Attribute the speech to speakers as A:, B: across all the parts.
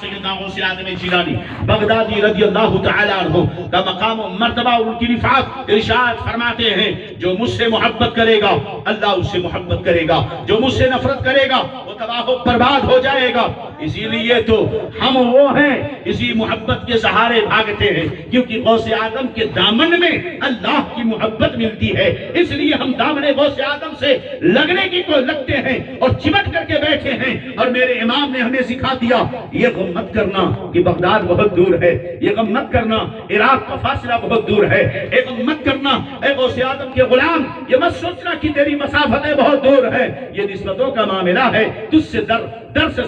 A: سیدنا غوث اعظم جیلانی بغدادی رضی اللہ تعالی عنہ کا مقام و مرتبہ اور ان کی رفعت ارشاد فرماتے ہیں جو مجھ سے محبت کرے گا اللہ اس سے محبت کرے گا، جو مجھ سے نفرت کرے گا وہ تباہ و برباد ہو جائے گا۔ اسی لیے تو ہم وہ ہیں اسی محبت کے سہارے بھاگتے ہیں، کیونکہ غوث اعظم کے دامن میں اللہ کی محبت ملتی ہے، اس لیے ہم دامن غوث اعظم سے لگنے کی کو لگتے ہیں اور چمٹ کر کے بیٹھے ہیں۔ اور میرے امام نے ہمیں سکھا دیا یہ غم مت کرنا کہ بغداد بہت دور ہے، یہ غم مت کرنا عراق کا فاصلہ بہت دور ہے، یہ غم مت کرنا اے غوث اعظم کے غلام یہ مت سوچنا کہ تیری مسافتیں بہت دور ہے، یہ نسبتوں کا معاملہ ہے، تجھ سے در سے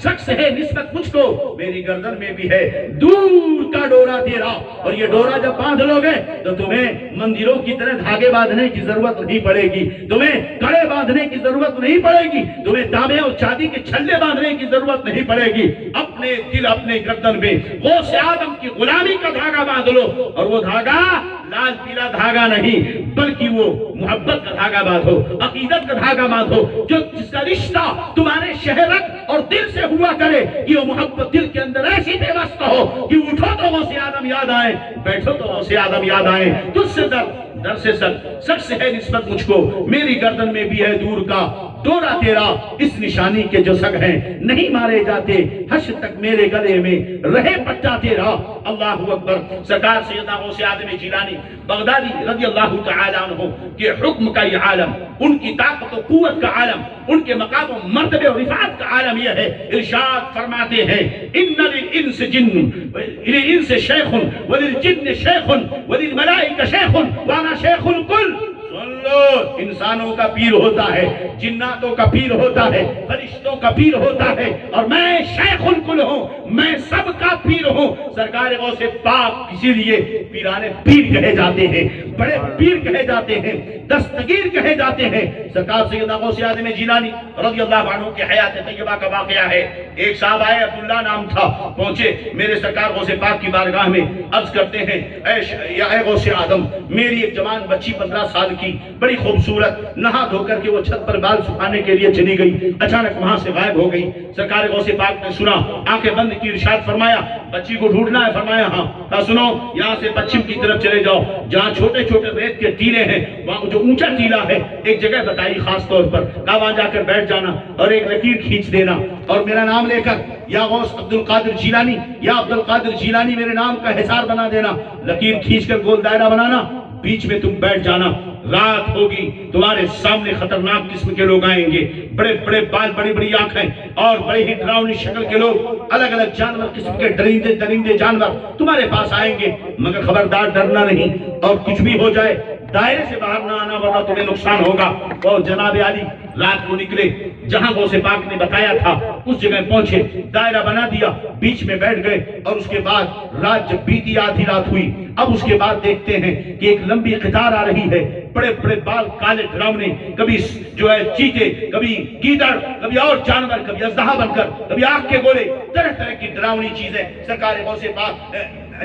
A: شخص ہے نسبت مجھ کو، میری گردن میں بھی ہے دور کا ڈورا تیرا، اور یہ ڈورا جب باندھ لو گے تو تمہیں مندروں کی طرح دھاگے باندھنے کی ضرورت نہیں پڑے گی، تمہیں کڑے باندھنے کی ضرورت نہیں پڑے گی، تمہیں تانبے اور چاندی کے چھلے باندھنے کی ضرورت نہیں پڑے گی، اپنے دل اپنے گردن میں غوث اعظم کی غلامی کا دھاگا باندھ لو، اور وہ دھاگا لال پیلا دھاگا نہیں بلکہ وہ محبت کا دھاگا باندھو، عقیدت کا دھاگا باندھو، جو جس کا رشتہ تمہارے شہرت اور دل سے ہوا کرے کہ وہ محبت دل کے اندر ایسی پیوست ہو کہ اٹھو تو غوث اعظم یاد آئے، بیٹھو تو غوث اعظم یاد آئے، تجھ سے در سے شخص ہے نسبت مجھ کو، میری گردن میں بھی ہے دور کا ڈورا تیرا، اس نشانی کے جو سگ ہیں نہیں مارے جاتے، حشر تک میرے گلے میں رہے پٹا تیرا۔ اللہ اکبر۔ سرکار سیدنا غوث اعظم جیلانی بغدادی رضی اللہ تعالی عنہ کے حکم کا یہ عالم، ان کی طاقت و قوت کا عالم، ان کے مقام و مرتبے و رفعت کا عالم یہ ہے، ارشاد فرماتے ہیں ان للانس جن للانس شیخ وللجن شیخ وللملائکہ شیخ وانا شیخ الکل۔ سن لو، انسانوں کا پیر ہوتا ہے، جناتوں کا پیر ہوتا ہے، فرشتوں کا پیر ہوتا ہے، اور میں شیخ الکل ہوں، میں سب کا پیر ہوں۔ سرکار غوث پاک اسی لیے پیرانے پیر کہے جاتے ہیں، بڑے پیر کہے جاتے ہیں، دستگیر کہے جاتے ہیں۔ سرکار سیدنا غوث اعظم جیلانی رضی اللہ عنہ کی حیات طیبہ کا واقعہ ہے۔ ایک صاحب آئے، عبداللہ نام تھا، پہنچے میرے سرکار غوث پاک کی بارگاہ میں، عرض کرتے ہیں اے غوث اعظم، میری ایک جوان بچی 15 سال کی، بڑی خوبصورت، نہا دھو کر کے وہ چھت پر بال سکھانے کے لیے چلی گئی، اچانک وہاں سے غائب ہو گئی۔ سرکار غوث پاک نے سنا، آنکھیں بند کی، ارشاد فرمایا بچی کو ڈھونڈنا ہے؟ فرمایا ہاں۔ کہا سنو، یہاں سے پچھم کی طرف چلے جاؤ، جہاں چھوٹے چھوٹے ریت کے ٹیلے ہیں، وہاں جو اونچا ٹیلا ہے ایک جگہ بتائی خاص طور پر، کہا وہاں جا کر بیٹھ جانا اور ایک لکیر کھینچ دینا، اور میرا نام لے کر یا غوث عبد القادر جیلانی یا عبد القادر جیلانی میرے نام کا حصار بنا دینا، لکیر کھینچ کر گول دائرہ بنانا، بیچ میں تم بیٹھ جانا، رات ہوگی تمہارے سامنے خطرناک قسم کے لوگ آئیں گے، بڑے بڑے بال، بڑی بڑی آنکھیں اور بڑی ہی ڈراؤنی شکل کے لوگ، الگ الگ جانور قسم کے درندے جانور تمہارے پاس آئیں گے، مگر خبردار ڈرنا نہیں، اور کچھ بھی ہو جائے دائرے سے باہر نہ آنا ورنہ تمہیں نقصان ہوگا۔ اور جناب علی رات کو نکلے، جہاں غوث پاک نے بتایا تھا اس جگہ پہنچے، دائرہ بنا دیا، بیچ میں بیٹھ گئے، اور اس کے بعد رات جب بیتی آدھی رات ہوئی، اب اس کے بعد دیکھتے ہیں کہ ایک لمبی قطار آ رہی ہے، بڑے بڑے بال، کالے ڈراؤنے، کبھی جو ہے چیتے، کبھی گیدڑ، کبھی اور جانور، کبھی اژدہا بن کر، کبھی آگ کے گولے، طرح طرح کی ڈراؤنی چیزیں سرکار غوث پاک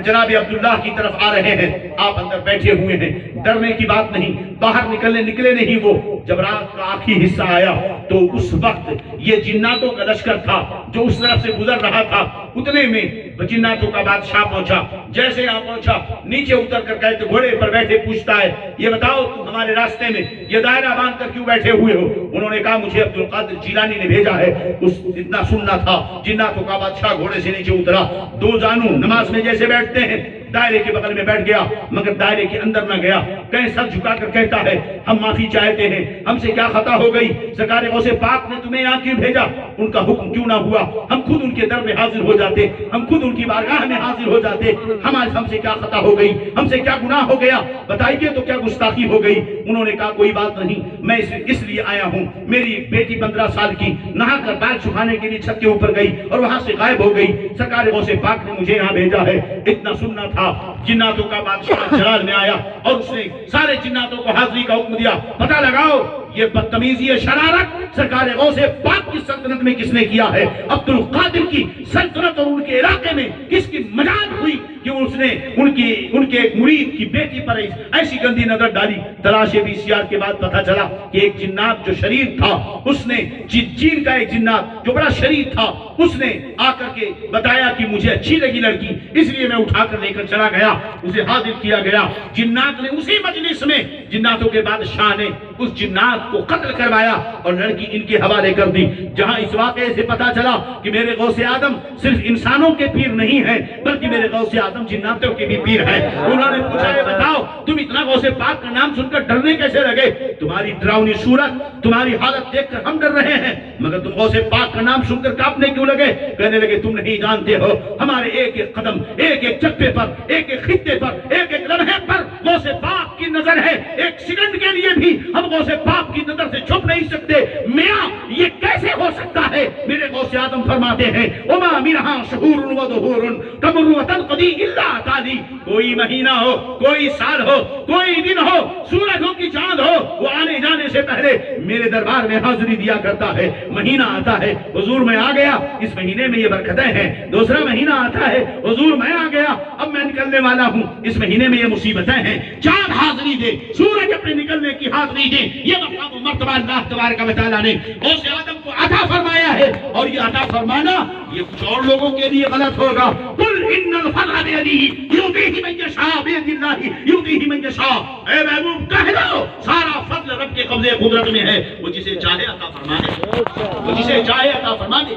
A: جناب عبداللہ کی طرف آ رہے ہیں۔ آپ اندر بیٹھے ہوئے ہیں، ڈرنے کی بات نہیں، باہر نکلے نہیں۔ وہ جب رات کا آخری حصہ آیا تو اس وقت یہ جناتوں کا لشکر تھا جو اس طرف سے گزر رہا تھا، اتنے میں جناتوں کا بادشاہ پہنچا۔ جیسے یہاں پہنچا، نیچے اتر کر کہتے گھوڑے پر بیٹھے پوچھتا ہے یہ بتاؤ تم ہمارے راستے میں یہ دائرہ باندھ کر کیوں بیٹھے ہوئے ہو؟ انہوں نے کہا مجھے عبد القادر جیلانی نے بھیجا ہے۔ اس اتنا سننا تھا، جناتوں کا بادشاہ گھوڑے سے نیچے اترا، دو زانو نماز میں جیسے بیٹھتے ہیں دائرے کے بغل میں بیٹھ گیا، مگر دائرے کے اندر نہ گیا، کہیں سر جھکا کر کہتا ہے ہم معافی چاہتے ہیں، ہم سے کیا خطا ہو گئی، سرکار غوث پاک نے تمہیں یہاں کیوں بھیجا؟ ان کا حکم کیوں نہ ہوا؟ ہم خود ان کے در میں حاضر ہو جاتے، ہم خود ان کی بارگاہ میں حاضر ہو جاتے، ہم سے کیا خطا ہو گئی، ہم سے کیا گناہ ہو گیا، بتائیے تو کیا گستاخی ہو گئی؟ انہوں نے کہا کوئی بات نہیں، میں اس لیے آیا ہوں، میری بیٹی 15 سال کی نہا کر بال سکھانے کے لیے چھت کے اوپر گئی اور وہاں سے غائب ہو گئی، سرکار غوث پاک نے مجھے یہاں بھیجا ہے۔ اتنا سننا تھا، جناتوں کا بادشاہ جلال میں آیا اور اس نے سارے جناتوں کو حاضری کا حکم دیا، پتہ لگاؤ یہ بدتمیزی شرارت سرکار غوث پاک کی سلطنت میں کس نے کیا ہے؟ عبد القادر کی سلطنت اور ان کے علاقے میں کس کی مجال ہوئی کہ اس نے ان کے ایک مرید کی بیٹی پر ایسی گندی نظر ڈالی؟ تلاش VCR کے بعد پتہ چلا کہ ایک جنات جو شریر تھا، اس نے چین کا ایک جنات جو بڑا شریر تھا، اس نے آ کر کے بتایا کہ مجھے اچھی لگی لڑکی، اس لیے میں اٹھا کر لے کر چلا گیا، اسے حاضر کیا گیا۔ جنات نے اسی مجلس میں، جناتوں کے بادشاہ نے اس جنات کو قتل کروایا اور لڑکی ان کے حوالے کر دی۔ جہاں اس واقعے سے پتا چلا کہ میرے غوث اعظم صرف انسانوں کے پیر نہیں ہیں بلکہ میرے غوث اعظم جناتوں کے بھی پیر ہیں۔ انہوں نے پوچھا ہے بتاؤ تم اتنا غوث پاک کا نام سن کر ڈرنے کیسے لگے؟ تمہاری ڈراؤنی صورت، تمہاری حالت دیکھ کر ہم ڈر رہے ہیں، مگر تم غوث پاک کا نام سن کر کانپنے کیوں لگے؟ کہنے لگے تم نہیں جانتے ہو ہمارے ایک ایک قدم، ایک ایک چپے پر، ایک ایک خطے پر، ایک ایک لمحے پر غوث پاک کی نظر ہے، ایک سیکنڈ کے لیے بھی ہم غوث پاک کی نظر سے چھپ نہیں سکتے۔ میاں یہ کیسے ہو سکتا ہے؟ میرے غوث اعظم فرماتے ہیں وما منہا شہور و دہور تمر وتنقضی الا تعالی، کوئی مہینہ ہو، کوئی سال ہو، کوئی دن ہو، سورج ہو کہ چاند ہو، وہ آنے جانے سے پہلے میرے دربار میں حاضری دیا کرتا ہے۔ مہینہ آتا ہے حضور میں آ گیا، اس مہینے میں یہ برکتیں ہیں۔ دوسرا مہینہ آتا ہے حضور میں آ گیا، اب میں نکلنے والا ہوں، اس مہینے میں یہ مصیبتیں ہیں۔ چاند حاضری دے، سورج اپنے نکلنے کی حاضری دے، یہ مقام و مرتبہ اللہ تبارک و تعالیٰ نے غوث اعظم کو عطا فرمایا ہے، اور یہ عطا فرمانا یہ کچھ اور لوگوں کے لیے غلط ہوگا۔ قل ان الفضل بیدہ یؤتیہ من یشاء بید اللہ یؤتیہ من یشاء، اے محبوب کہہ دو سارا فضل رب کے قبضے قدرت میں ہے، وہ جسے چاہے عطا فرما دے، وہ جسے چاہے عطا فرما دے۔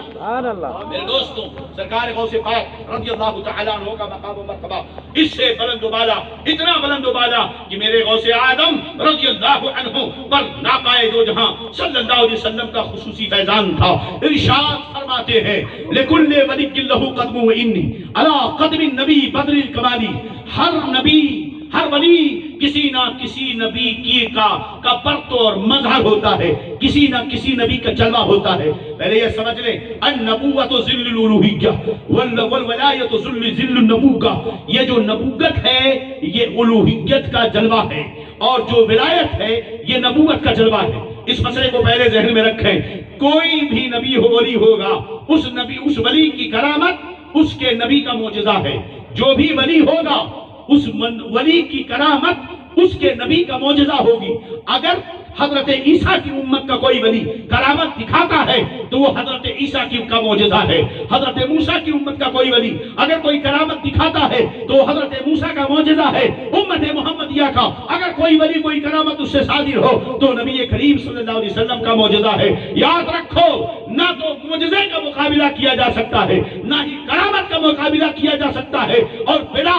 A: میرے دوستوں، سرکار غوث پاک رضی اللہ تعالیٰ عنہ کا مقام و مرتبہ اس سے بلند و بالا، اتنا بلند و بالا کہ میرے غوث اعظم رضی اللہ عنہ پر ناقائد و جہاں صلی اللہ علیہ وسلم کا خصوصی فیضان تھا۔ ارشاد فرماتے ہیں لکل ولی لہ قدم و انی علی قدم النبی بدر الکمالی، ہر ولی کسی نہ کسی نبی کی کا برت اور مظہر ہوتا ہے، کسی نہ کسی نبی کا جلوہ ہوتا ہے۔ پہلے یہ سمجھ لیں النبوۃ ذل الالوہیہ والولایۃ ذل النبوۃ، یہ جو نبوت ہے یہ الوہیت کا جلوہ ہے، اور جو ولایت ہے یہ نبوت کا جلوہ ہے۔ اس مسئلے کو پہلے ذہن میں رکھیں، کوئی بھی نبی ہو ولی ہوگا، اس ولی کی کرامت اس کے نبی کا معجزہ ہے۔ جو بھی ولی ہوگا اس ولی کی کرامت اس کے نبی کا معجزہ ہوگی۔ اگر حضرت عیسیٰ کی امت کا کوئی ولی کرامت دکھاتا ہے تو وہ حضرت عیسیٰ کی کا معجزہ ہے۔ حضرت موسیٰ کی امت کا کوئی ولی اگر کوئی کرامت دکھاتا ہے تو وہ حضرت موسیٰ کا معجزہ ہے۔ امت محمدیہ کا اگر کوئی ولی کوئی کرامت اس سے صادر ہو تو نبی کریم صلی اللہ علیہ وسلم کا معجزہ ہے۔ یاد رکھو، نہ تو معجزے کا مقابلہ کیا جا سکتا ہے، نہ ہی کرامت کا مقابلہ کیا جا سکتا ہے، اور بلا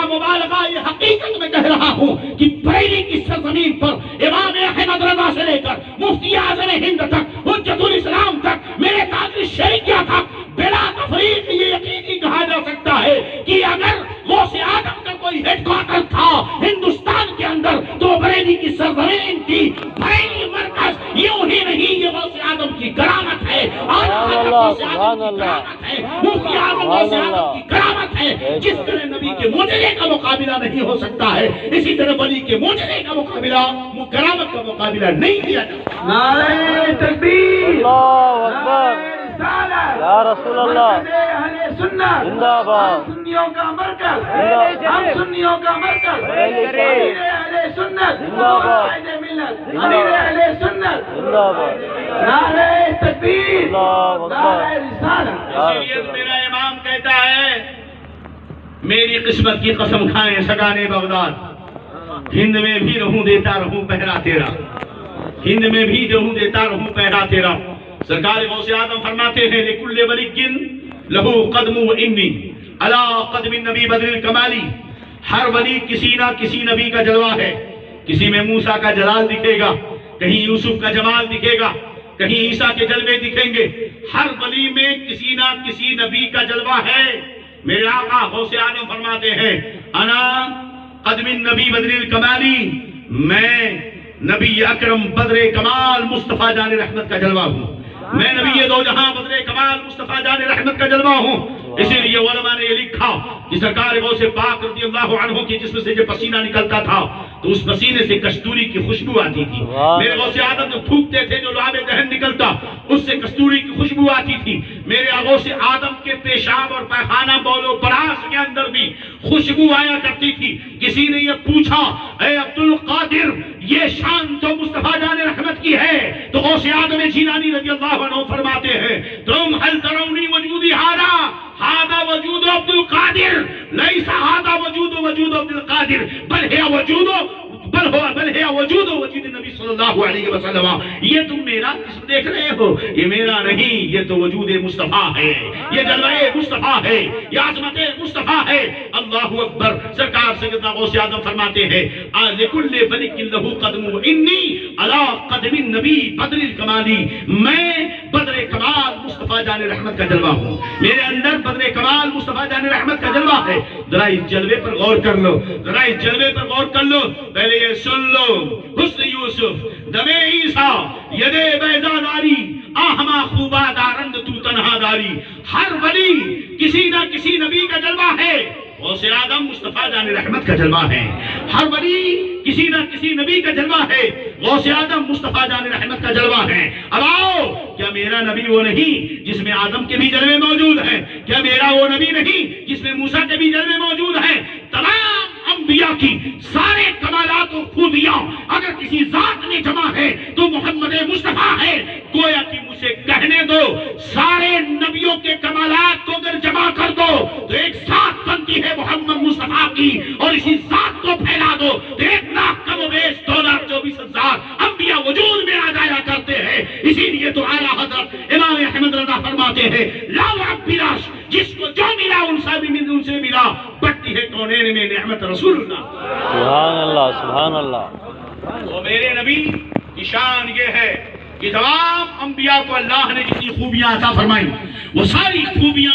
A: مبالغہ یہ حقیقت میں کہہ رہا ہوں کہ بریلی کی سرزمین پر امام احمد رضا سے لے کر مفتی اعظم ہند تک، حجت الاسلام تک، میرے قاضی شریعہ تک بلا تفریق یہ یقینی کہا جا سکتا ہے کہ اگر غوث اعظم کا کوئی ہیڈ کوارٹر تھا ہندوستان کے اندر تو بریلی کی سرزمین تھی، بریلی مرکز۔ یوں ہی نہیں، یہ غوث اعظم کی کرامت ہے، غوث اعظم کی کرامت ہے، مفتی اعظم غوث اعظم کی کرامت ہے۔ جس طرح نبی کے معجزے کا مقابلہ نہیں ہو سکتا ہے، اسی طرح ولی کے معجزے کا مقابلہ، کرامت کا مقابلہ نہیں کیا جاتا۔
B: نعرہ تکبیر،
C: اللہ اکبر، یا رسول اللہ،
B: اہل سنت
C: زندہ باد،
B: ہم سنیوں کا مرکز،
C: زندہ
B: ہم سنیوں کا مرکز، امیر اہل سنت،
C: زندہ باد،
B: قائد ملت، امیر اہل سنت،
C: زندہ باد،
B: نعرہ تکبیر،
C: اللہ اکبر،
B: نعرہ رسالت۔
A: اسی لیے میرا امام کہتا ہے میری قسمت کی قسم کھائیں سگانے بغداد، ہند میں بھی رہوں دیتا رہوں پہرا تیرا، ہند میں بھی رہوں دیتا رہوں پہرا تیرا۔ سرکار غوث اعظم فرماتے ہیں لکل ولی لہو قدم و انی علی قدم النبی بدر الکمالی، ہر ولی کسی نہ کسی نبی کا جلوہ ہے۔ کسی میں موسیٰ کا جلال دکھے گا، کہیں یوسف کا جمال دکھے گا، کہیں عیسیٰ کے جلوے دکھیں گے، ہر ولی میں کسی نہ کسی نبی کا جلوہ ہے۔ میرے آقا غوث اعظم فرماتے ہیں انا قدم النبی بدر الکمالی، میں نبی اکرم بدر کمال مصطفیٰ جان رحمت کا جلوہ ہوں، میں نبی دو جہاں بدر کمال مصطفیٰ جان رحمت کا جلوہ ہوں۔ اسی لیے علماء نے یہ لکھا کہ سرکار غوث پاک رضی اللہ عنہ کے جسم سے جب پسینہ نکلتا تھا تو اس پسینے سے کستوری کی خوشبو آتی تھی. میرے غوث اعظم جو تھوکتے تھے جو لعاب دہن نکلتا اس سے کستوری کی خوشبو آتی تھی. میرے غوث اعظم کے پیشاب اور پیخانہ بول و براز کے اندر بھی خوشبو آیا کرتی تھی. کسی نے یہ پوچھا اے عبد القادر یہ شان تو مصطفیٰ جان رحمت کی ہے؟ تو غوث اعظم جیلانی رضی اللہ عنہ فرماتے ہیں تم هل ترونی وجودی هذا وجود عبد القادر ليس هذا وجود عبد القادر بل ہے وجود نبی صلی اللہ علیہ وسلم. یہ تم میرا جسم دیکھ رہے ہو یہ میرا نہیں یہ تو وجود مصطفیٰ ہے یہ جلوہ مصطفیٰ ہے یہ عظمت مصطفیٰ ہے. اللہ اکبر. سرکار سیدنا غوث اعظم فرماتے ہیں لکل فلک لہ قدم انی علی قدم النبی بدر الکمالی. میں بدر کمال مصطفیٰ جان رحمت کا جلوہ ہوں. میرے اندر بدر کمال مصطفیٰ جان رحمت کا جلوہ ہے. ذرا اس جلوے پر غور کر لو ذرا اس جلوے پر غور کر لو. پہلے یہ سن لو حسن یوسف دم عیسیٰ ید بیضا داری آہما خوبا دارند تو تنہا داری. ہر ولی کسی نہ کسی نبی کا جلوہ ہے. غوث اعظم مصطفیٰ جان رحمت کا جلوہ ہے. ہر ولی کسی نہ کسی نبی کا جلوہ ہے. غوث اعظم مصطفیٰ جان رحمت کا جلوہ ہے. اب آؤ کیا میرا نبی وہ نہیں جس میں آدم کے بھی جلوے موجود ہیں؟ کیا میرا وہ نبی نہیں جس میں موسیٰ کے بھی جلوے موجود ہیں؟ تمام انبیاء کی سارے کمالات و خوبیاں اگر کسی ذات نے جمع ہے تو محمد مصطفیٰ ہے. گویا کہ مجھے کہنے دو سارے نبیوں کے کمالات کو اگر جمع کر دو تو ایک ذات بنتی ہے محمد مصطفیٰ کی اور اسی ذات کو پھیلا دو تو 1,00,000 کم و بیش 2,24,000 انبیاء وجود میں آ جایا کرتے ہیں. اسی لیے تو اعلیٰ حضرت امام احمد رضا فرماتے ہیں لا وعبراش جس کو جو ملا ان سے ملا بڑھتی ہے کونین میں نعمت رسول اللہ.
C: سبحان اللہ سبحان اللہ.
A: وہ میرے نبی کی شان یہ ہے کہ تمام انبیاء کو اللہ نے جتنی خوبیاں عطا فرمائی وہ ساری خوبیاں